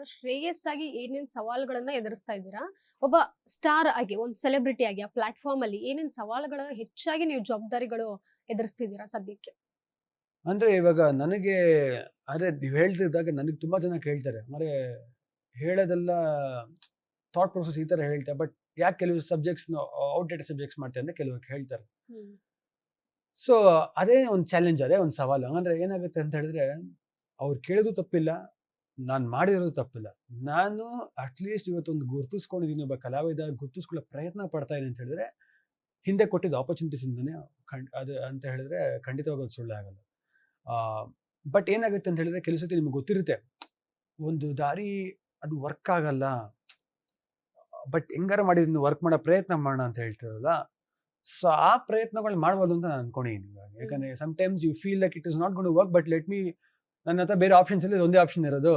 ಶ್ರೇಯಸ್ ಆಗಿ ಏನೇನ್ ಸವಾಲುಗಳನ್ನ ಎದುರಿಸ್ತಾ ಇದ್ದೀರಾ? ಒಬ್ಬ ಸ್ಟಾರ್ ಆಗಿ, ಒಂದು ಸೆಲೆಬ್ರಿಟಿ ಆಗಿ ಆ ಪ್ಲಾಟ್‌ಫಾರ್ಮ್ ಅಲ್ಲಿ ಏನೇನ್ ಸವಾಲುಗಳು ಹೆಚ್ಚಾಗಿ ನೀವು ಜವಾಬ್ದಾರಿಗಳು ಎದುರಿಸ್ತಿದ್ದೀರಾ ಸದ್ಯಕ್ಕೆ? ಅಂದ್ರೆ ಇವಾಗ ನನಗೆ ಅಂದ್ರೆ ನೀವ್ ಹೇಳ್ತಿದ್ದಾಗ ನನಗೆ ತುಂಬಾ ಜನ ಕೇಳ್ತಾರೆ. ಹೇಳೋದೆಲ್ಲ ಥಾಟ್ ಪ್ರೊಸೆಸ್ ಈ ತರ ಹೇಳ್ತಾರೆ. ಬಟ್ ಯಾಕೆ ಕೆಲವು ಸಬ್ಜೆಕ್ಟ್ಸ್‌ನ ಔಟ್‌ಡೇಟೆಡ್ ಸಬ್ಜೆಕ್ಟ್ಸ್ ಮಾಡ್ತೀಯ ಅಂತ ಕೆಲವರು ಹೇಳ್ತಾರೆ. ಹ್ಮ್. ಸೊ ಅದೇ ಒಂದು ಚಾಲೆಂಜ್, ಅದೇ ಒಂದು ಸವಾಲು. ಹಂಗಂದ್ರೆ ಏನಾಗುತ್ತೆ ಅಂತ ಹೇಳಿದ್ರೆ, ಅವ್ರು ಕೇಳೋದು ತಪ್ಪಿಲ್ಲ, ನಾನ್ ಮಾಡಿರೋದು ತಪ್ಪಿಲ್ಲ. ನಾನು ಅಟ್ ಲೀಸ್ಟ್ ಇವತ್ತೊಂದು ಗುರುತಿಸ್ಕೊಂಡಿದ್ದೀನಿ, ಒಬ್ಬ ಕಲಾವಿದ ಗುರುತಿಸ್ಕೊಳ್ಳೋ ಪ್ರಯತ್ನ ಪಡ್ತಾ ಇದೀನಿ ಅಂತ ಹೇಳಿದ್ರೆ, ಹಿಂದೆ ಕೊಟ್ಟಿದ್ದ ಆಪರ್ಚುನಿಟೀಸ್ ಇಂದಾನೆ ಅದು ಅಂತ ಹೇಳಿದ್ರೆ ಖಂಡಿತವಾಗ್ಲೂ ಅದು ಸುಳ್ಳೇ ಆಗಲ್ಲ. ಆ ಬಟ್ ಏನಾಗುತ್ತೆ ಅಂತ ಹೇಳಿದ್ರೆ ಕೆಲವು ಸತಿ ನಿಮ್ಗೆ ಗೊತ್ತಿರುತ್ತೆ. ಒಂದು ದಾರಿ ಅದು ವರ್ಕ್ ಆಗಲ್ಲ. ಬಟ್ ಹೆಂಗಾರ ಮಾಡಿ ಇದನ್ನ ವರ್ಕ್ ಮಾಡೋ ಪ್ರಯತ್ನ ಮಾಡೋಣ ಅಂತ ಹೇಳ್ತಿರಲ್ಲ. ಸೊ ಆ ಪ್ರಯತ್ನಗಳು ಮಾಡ್ಬೋದು ಅಂತ ನಾನು ಅನ್ಕೊಂಡಿದ್ದೀನಿ ಇವಾಗ. ಹ್ಮ್. ಯಾಕಂದ್ರೆ sometimes you feel like it is not gonna work, but let me, ನನ್ನ ಹತ್ರ ಬೇರೆ ಆಪ್ಷನ್ಸ್ ಇಲ್ಲ, ಇದೊಂದೇ ಆಪ್ಷನ್ ಇರೋದು.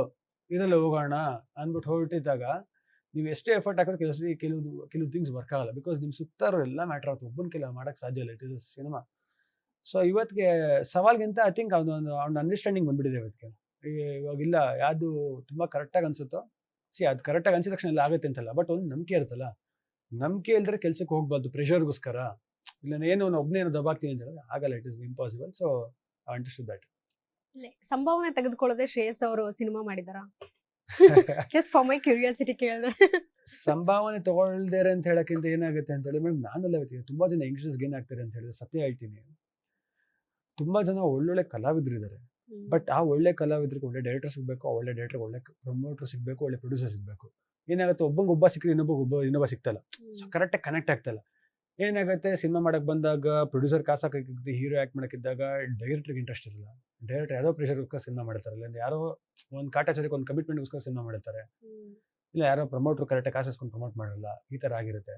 ಇದ್ರಲ್ಲಿ ಹೋಗೋಣ ಅಂದ್ಬಿಟ್ಟು ಹೊರಟಿದ್ದಾಗ ನೀವು ಎಷ್ಟೇ ಎಫರ್ಟ್ ಹಾಕಿದ್ರು ಕೆಲವು ಸತಿ ಕೆಲವು ಥಿಂಗ್ಸ್ ವರ್ಕ್ ಆಗಲ್ಲ. ಬಿಕಾಸ್ ನಿಮ್ ಸುತ್ತ ಇರೋರೆಲ್ಲ ಮ್ಯಾಟರ್ ಆಗುತ್ತೆ. ಒಬ್ಬನ ಕೈಲಿ ಮಾಡಕ್ ಸಾಧ್ಯ ಇಲ್ಲ. It is a cinema. So ಇವತ್ತಿಗೆ ಸವಾಲ್ಗಿಂತ ಐ ಥಿಂಕ್ ಅವ್ನ ಅಂಡರ್‌ಸ್ಟ್ಯಾಂಡಿಂಗ್ ಬಂದ್ಬಿಟ್ಟಿದೆ ಇವತ್ತಿಗೆ. ಇವಾಗಿಲ್ಲ ಯಾವ್ದು ತುಂಬಾ ಕರೆಕ್ಟಾಗಿ ಅನ್ಸುತ್ತೋ, ಅದು ಕರೆಕ್ಟಾಗಿ ಅನ್ಸಿದ ತಕ್ಷಣ ಎಲ್ಲ ಆಗುತ್ತೆ ಅಂತಲ್ಲ. ಬಟ್ ಒಂದು ನಂಬಿಕೆ ಇರುತ್ತಲ್ಲ. ನಂಬಿಕೆ ಇಲ್ದಿರೆ ಕೆಲ್ಸಕ್ಕೆ ಹೋಗ್ಬಾರ್ದು ಪ್ರೆಷರ್‌ಗೋಸ್ಕರ. ಇಲ್ಲ ಏನೋ ಒಬ್ನೇ ದಬಾಕ್ತೀನಿ ಅಂತ ಹೇಳಿದ್ರೆ ಆಗಲ್ಲ. It is impossible. So I understood that. ಸಂಭಾವನೆ ತೆಗೆದುಕೊಳ್ಳದೆ ಶ್ರೇಯಸ್ ಅವರು ಸಿನಿಮಾ ಮಾಡಿದಾರಾ? ಜಸ್ಟ್ ಫಾರ್ ಮೈ ಕ್ಯೂರಿಯಾಸಿಟಿ ಕೇಳ್ದೆ. ಸಂಭಾವನೆ ತಗೊಳ್ದೇರೆ ಅಂತ ಹೇಳಕ್ಕಿಂತ ಏನಾಗುತ್ತೆ ಅಂತ ಹೇಳಿದ್ರೆ, ಮೇಡಮ್ ನಾನಲ್ಲ ಇವತ್ತಿಗೆ ತುಂಬಾ ಜನ ಯಂಗ್‌ಸ್ಟರ್ಸ್‌ಗೆ ಏನಾಗ್ತಾರೆ ಅಂತ ಹೇಳಿದ್ರೆ ಸತ್ಯ ಹೇಳ್ತೀನಿ. ತುಂಬಾ ಜನ ಒಳ್ಳೊಳ್ಳೆ ಕಲಾವಿದರಿದ್ದಾರೆ. ಹ್ಮ್. ಬಟ್ ಆ ಒಳ್ಳೆ ಕಲಾವಿದರಿಗೆ ಒಳ್ಳೆ ಡೈರೆಕ್ಟರ್ ಸಿಗ್ಬೇಕು, ಆ ಒಳ್ಳೆ ಡೈರೆಕ್ಟರ್‌ಗೆ ಒಳ್ಳೆ ಪ್ರಮೋಟರ್ ಸಿಗ್ಬೇಕು, ಒಳ್ಳೆ ಪ್ರೊಡ್ಯೂಸರ್ ಸಿಗ್ಬೇಕು. ಏನಾಗುತ್ತೆ, ಒಬ್ಬ ಸಿಕ್ಕರೆ ಇನ್ನೊಬ್ಬ ಸಿಗ್ತಲ್ಲ. ಸೊ ಹ್ಮ್. ಕರೆಕ್ಟಾಗಿ ಕನೆಕ್ಟ್ ಆಗ್ತಲ್ಲ. ಏನಾಗುತ್ತೆ, ಸಿನಿಮಾ ಮಾಡಕ್ ಬಂದಾಗ ಪ್ರೊಡ್ಯೂಸರ್ ಕಾಸು ಹಾಕಕ್ಕಿದ್ದು, ಹೀರೋ ಆಕ್ಟ್ ಮಾಡಕ್ಕಿದ್ದಾಗ ಡೈರೆಕ್ಟರ್‌ಗೆ ಇಂಟ್ರೆಸ್ಟ್ ಇರಲ್ಲ. ಡೈರೆಕ್ಟರ್ ಯಾರೋ ಪ್ರೆಷರ್‌ಗೋಸ್ಕರ ಸಿನಿಮಾ ಮಾಡ್ತಾರೆ. ಇಲ್ಲ ಯಾರೋ ಒಂದು ಕಾಟಾಚಾರಕ್ಕೆ ಒಂದು ಕಮಿಟ್ಮೆಂಟ್‌ಗೋಸ್ಕರ ಸಿನಿಮಾ ಮಾಡಿರ್ತಾರೆ. ಹ್ಮ್. ಇಲ್ಲ ಯಾರೋ ಪ್ರಮೋಟರ್ ಕರೆಕ್ಟಾಗಿ ಕಾಸು ಇಸ್ಕೊಂಡು ಪ್ರಮೋಟ್ ಮಾಡಲ್ಲ. ಈ ತರ ಆಗಿರುತ್ತೆ.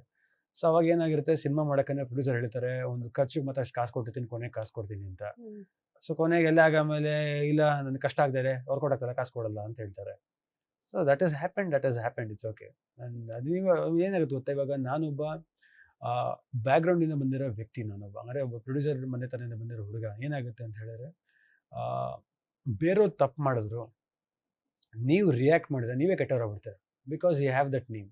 ಸೊ ಅವಾಗ ಏನಾಗಿರುತ್ತೆ, ಸಿನಿಮಾ ಮಾಡಕ್ಕಂದ್ರೆ ಪ್ರೊಡ್ಯೂಸರ್ ಹೇಳ್ತಾರೆ, ಒಂದು ಖರ್ಚಿಗೆ ಮಾತ್ರ ಅಷ್ಟು ಕಾಸು ಕೊಟ್ಟಿರ್ತೀನಿ, ಕೊನೆಗೆ ಕಾಸು ಕೊಡ್ತೀನಿ ಅಂತ. ಹ್ಮ್. ಸೊ ಕೊನೆಗೆ ಎಲ್ಲ ಆಮೇಲೆ ಇಲ್ಲ ನನಗೆ ಕಷ್ಟ ಆಗದೆ ವರ್ಕೌಟ್ ಆಗ್ತಲ್ಲ, ಕಾಸು ಕೊಡಲ್ಲ ಅಂತ ಹೇಳ್ತಾರೆ. So that has happened. It's okay. And ಅದು ನೀವು ಏನಾಗುತ್ತೆ ಗೊತ್ತಾ, ಇವಾಗ ನಾನೊಬ್ಬ ಬ್ಯಾಕ್‌ಗ್ರೌಂಡ್ ಇಂದ ಬಂದಿರೋ ವ್ಯಕ್ತಿ ನಾನೊಬ್ಬ. ಅಂದ್ರೆ ಒಬ್ಬ ಪ್ರೊಡ್ಯೂಸರ್ ಮನೆತನದಿಂದ ಬಂದಿರೋ ಹುಡುಗ. ಏನಾಗುತ್ತೆ ಅಂತ ಹೇಳಿದ್ರೆ, ಆ ಬೇರೆಯವ್ರು ತಪ್ಪು ಮಾಡಿದ್ರು, ನೀವು ರಿಯಾಕ್ಟ್ ಮಾಡಿದ್ರೆ ನೀವೇ ಕೆಟ್ಟವರಾಗ್ಬಿಡ್ತೀರ. Because you have that name.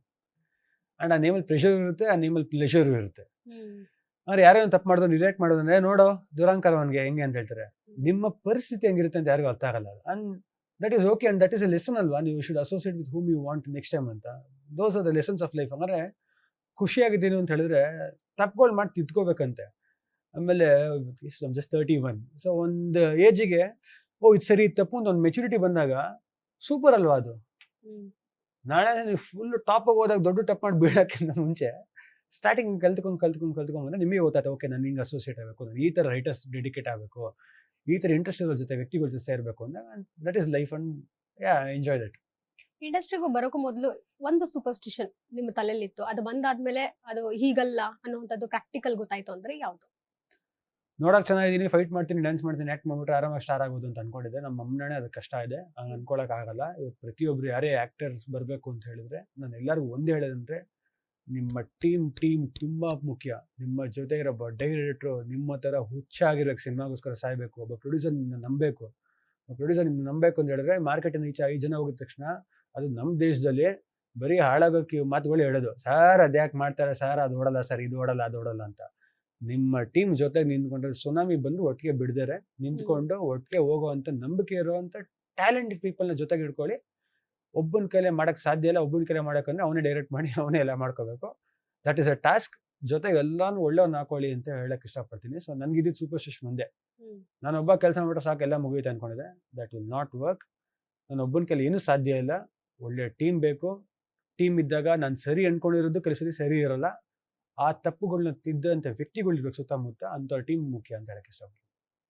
And ಆ ನೇಮಲ್ಲಿ ಪ್ರೆಷರ್ ಇರುತ್ತೆ, ಆ ನೇಮಲ್ಲಿ ಪ್ಲೆಷರು ಇರುತ್ತೆ. ಹ್ಮ್. ಅಂದ್ರೆ ಯಾರೋ ತಪ್ಪು ಮಾಡಿದ್ರು ರಿಯಾಕ್ಟ್ ಮಾಡೋದಂದ್ರೆ, ನೋಡೋ ದುರಂಕಾರ ಅವನಿಗೆ ಹೆಂಗೆ ಅಂತ ಹೇಳ್ತಾರೆ. ನಿಮ್ಮ ಪರಿಸ್ಥಿತಿ ಹೆಂಗಿರುತ್ತೆ ಅಂತ ಯಾರಿಗೂ ಅರ್ಥ ಆಗಲ್ಲ. And that is okay, and that is a lesson ಅಲ್ವಾ. ನೀವು should associate with whom you want next time ಅಂತ. Those are the lessons of life. ಅಂದ್ರೆ ಖುಷಿಯಾಗಿದ್ದೀನಿ ಅಂತ ಹೇಳಿದ್ರೆ ತಪ್ಪುಗಳು ಮಾಡಿ ತಿದ್ಕೋಬೇಕಂತೆ. ಆಮೇಲೆ ಜಸ್ಟ್ 31. ಸೊ ಒಂದು ಏಜಿಗೆ ಓ ಇದು ಸರಿ ಇದು ತಪ್ಪು ಅಂತ ಒಂದು ಮೆಚುರಿಟಿ ಬಂದಾಗ ಸೂಪರ್ ಅಲ್ವಾ ಅದು. ಹ್ಮ್. ನಾಳೆ ನೀವು ಫುಲ್ ಟಾಪಿಗೆ ಹೋದಾಗ ದೊಡ್ಡ ತಪ್ಪು ಮಾಡಿ ಬೀಳಕ್ಕಿಂತ ಮುಂಚೆ ಸ್ಟಾರ್ಟಿಂಗ್ ಕಲ್ತ್ಕೊಂಡು ನಿಮಗೆ ಗೊತ್ತಾಯ್ತು, ಓಕೆ ನಾನು ಹಿಂಗೆ ಅಸೋಸಿಯೇಟ್ ಆಗಬೇಕು, ನಾನು ಈ ಥರ ರೈಟರ್ಸ್ ಡೆಡಿಕೇಟ್ ಆಗಬೇಕು, ಈ ಥರ ಇಂಟ್ರೆಸ್ಟ್ ಇರೋ ಜೊತೆ ವ್ಯಕ್ತಿಗಳ ಜೊತೆ ಸೇರಬೇಕು ಅಂತ. That is life. And ya enjoy that. ಇಂಡಸ್ಟ್ರಿಗೂ ಬರೋಕ್ಕೂ ಮೊದಲು ಒಂದು ಸೂಪರ್‌ಸ್ಟಿಷನ್ ನಿಮ್ಮ ತಲೆಯಲ್ಲಿತ್ತು. ಅದು ಬಂದಾದ್ಮೇಲೆ ಅದು ಹೀಗಲ್ಲ ಅನ್ನುವಂಥದ್ದು ಪ್ರಾಕ್ಟಿಕಲ್ ಗೊತ್ತಾಯ್ತು ಅಂದ್ರೆ ಯಾವ್ದು? ನೋಡಕ್ ಚೆನ್ನಾಗಿದ್ದೀನಿ, ಫೈಟ್ ಮಾಡ್ತೀನಿ, ಡ್ಯಾನ್ಸ್ ಮಾಡ್ತೀನಿ, ಆಕ್ಟ್ ಮಾಡ್ಬಿಟ್ರೆ ಆರಾಮಾಗಿ ಸ್ಟಾರ್ ಆಗ್ಬೋದು ಅಂತ ಅನ್ಕೊಂಡಿದ್ದೆ. ನಮ್ಮ ಅಮ್ಮನೇ ಅದಕ್ಕೆ ಕಷ್ಟ ಇದೆ. ಹಂಗೆ ಅನ್ಕೊಳಕ್ ಆಗಲ್ಲ. ಇವತ್ತು ಪ್ರತಿಯೊಬ್ರು ಯಾರೇ ಆಕ್ಟರ್ಸ್ ಬರಬೇಕು ಅಂತ ಹೇಳಿದ್ರೆ ನಾನು ಎಲ್ಲರಿಗೂ ಒಂದೇ ಹೇಳೋದಂದ್ರೆ, ನಿಮ್ಮ ಟೀಮ್ ತುಂಬಾ ಮುಖ್ಯ. ನಿಮ್ಮ ಜೊತೆ ಇರೋ ಒಬ್ಬ ಡೈರೆಕ್ಟ್ರು ನಿಮ್ಮ ತರ ಹುಚ್ಚಾಗಿರೋಕ್ಕೆ ಸಿನಿಮಾಗೋಸ್ಕರ ಸಾಯ್ಬೇಕು. ಒಬ್ಬ ಪ್ರೊಡ್ಯೂಸರ್ ನಿಮ್ಮನ್ನ ನಂಬಬೇಕು. ಒಬ್ಬ ಪ್ರೊಡ್ಯೂಸರ್ ನಿಮ್ಮನ್ನ ನಂಬಬೇಕು ಅಂತ ಹೇಳಿದ್ರೆ, ಮಾರ್ಕೆಟಿಂದ ಈಚೆ 5 ಜನ ಹೋಗಿದ ತಕ್ಷಣ ಅದು ನಮ್ಮ ದೇಶದಲ್ಲಿ ಬರೀ ಹಾಳಾಗೋಕ್ಕೆ ಮಾತುಗಳು ಹೇಳೋದು. ಸರ್ ಅದ್ಯಾಕೆ ಮಾಡ್ತಾರೆ ಸರ್, ಅದು ಓಡಲ್ಲ ಸರ್, ಇದು ಓಡಲ್ಲ ಅದು ಓಡಲ್ಲ ಅಂತ. ನಿಮ್ಮ ಟೀಮ್ ಜೊತೆಗೆ ನಿಂತ್ಕೊಂಡ್ರೆ ಸುನಾಮಿ ಬಂದು ಒಟ್ಟಿಗೆ ಬಿಡದೇರೆ ಹ್ಮ್. ನಿಂತ್ಕೊಂಡು ಒಟ್ಟಿಗೆ ಹೋಗುವಂತ ನಂಬಿಕೆ ಇರುವಂತ ಟ್ಯಾಲೆಂಟೆಡ್ ಪೀಪಲ್‌ನ ಜೊತೆಗೆ ಇಟ್ಕೊಳ್ಳಿ. ಒಬ್ಬನ ಕೈಲೇ ಮಾಡಕ್ ಸಾಧ್ಯ ಇಲ್ಲ. ಒಬ್ಬನ ಕೈಲೇ ಮಾಡಕ್ಕಂದ್ರೆ ಅವನೇ ಡೈರೆಕ್ಟ್ ಮಾಡಿ ಅವನೇ ಎಲ್ಲ ಮಾಡ್ಕೋಬೇಕು. That is a task. ಜೊತೆಗೆ ಎಲ್ಲಾನು ಒಳ್ಳೆಯವ್ರನ್ನ ಹಾಕೊಳ್ಳಿ ಅಂತ ಹೇಳಕ್ ಇಷ್ಟಪಡ್ತೀನಿ. ಸೊ ನನ್ಗೆ ಇದ್ದಿದ್ದು ಸೂಪರ್‌ಸ್ಟಿಷನ್ ಒಂದೇ. ಹ್ಮ್. ನಾನೊಬ್ಬ ಕೆಲಸ ಮಾಡ್ಬಿಟ್ರೆ ಸಾಕು, ಎಲ್ಲ ಮುಗಿಯುತ್ತೆ ಅನ್ಕೊಂಡಿದ್ದೆ. That will not work. ನಾನು ಒಬ್ಬನ ಕೈಲಿ ಏನೂ ಸಾಧ್ಯ ಇಲ್ಲ. ಒಳ್ಳೆ ಟೀಮ್ ಬೇಕು. ಟೀಮ್ ಇದ್ದಾಗ ನಾನು ಸರಿ ಅನ್ಕೊಂಡಿರೋದು ಕೆಲವು ಸರಿ ಸರಿ ಇರಲ್ಲ. ಆ ತಪ್ಪುಗಳನ್ನ ತಿದ್ದಂತ ವ್ಯಕ್ತಿಗಳಿರ್ಬೇಕು ಸುತ್ತಮುತ್ತ. ಅಂಥ ಟೀಮ್ ಮುಖ್ಯ ಅಂತ ಹೇಳಕ್ ಇಷ್ಟಪಡ್ತೀನಿ.